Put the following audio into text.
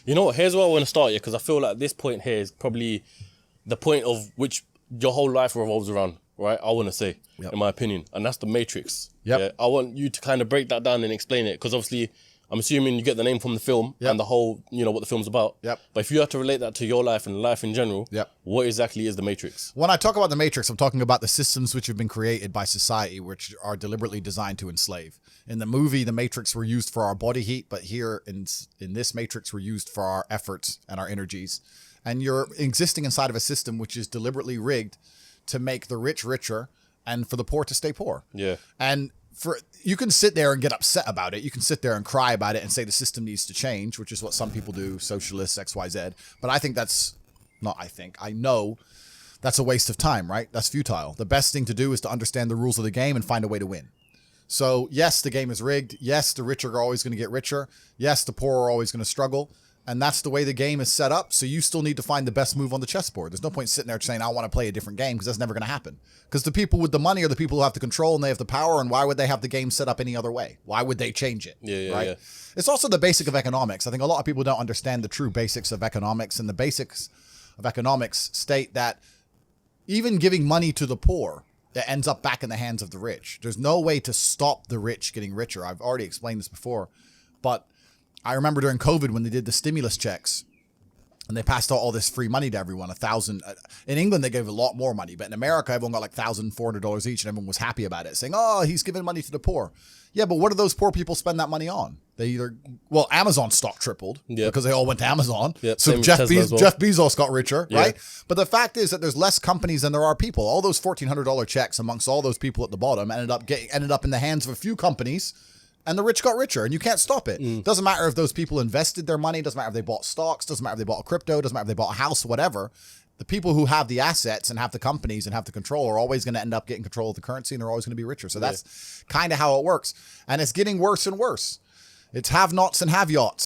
You know what? Here's where I want to start, yeah, because I feel like this point here is probably the point of which your whole life revolves around, right? I want to say, in my opinion, and that's the Matrix. Yeah, I want you to kind of break that down and explain it, because obviously, I'm assuming you get the name from the film and the whole, what the film's about. But if you have to relate that to your life and life in general, what exactly is the Matrix? When I talk about the Matrix, I'm talking about the systems which have been created by society, which are deliberately designed to enslave. In the movie, the Matrix were used for our body heat, but here in this Matrix, we're used for our efforts and our energies. And you're existing inside of a system which is deliberately rigged to make the rich richer and for the poor to stay poor. And you can sit there and get upset about it. You can sit there and cry about it and say the system needs to change, which is what some people do, socialists, XYZ. But I know that's a waste of time, right? That's futile. The best thing to do is to understand the rules of the game and find a way to win. So yes, the game is rigged. Yes, the rich are always going to get richer. Yes, the poor are always going to struggle. And that's the way the game is set up. So you still need to find the best move on the chessboard. There's no point sitting there saying, I want to play a different game, because that's never going to happen. Because the people with the money are the people who have the control and they have the power. And why would they have the game set up any other way? Why would they change it? Right? It's also the basic of economics. I think a lot of people don't understand the true basics of economics. And the basics of economics state that even giving money to the poor, it ends up back in the hands of the rich. There's no way to stop the rich getting richer. I've already explained this before, but I remember during COVID when they did the stimulus checks and they passed out all this free money to everyone, $1,000. In England, they gave a lot more money, but in America, everyone got like $1,400 each and everyone was happy about it, saying, oh, he's giving money to the poor. Yeah, but what do those poor people spend that money on? Amazon stock tripled because they all went to Amazon. So Jeff Bezos got richer, right? But the fact is that there's less companies than there are people. All those $1,400 checks amongst all those people at the bottom ended up in the hands of a few companies. And the rich got richer, and you can't stop it. Doesn't matter if those people invested their money. Doesn't matter if they bought stocks. Doesn't matter if they bought a crypto. Doesn't matter if they bought a house, whatever. The people who have the assets and have the companies and have the control are always going to end up getting control of the currency, and they're always going to be richer. So that's kind of how it works. And it's getting worse and worse. It's have-nots and have-yachts.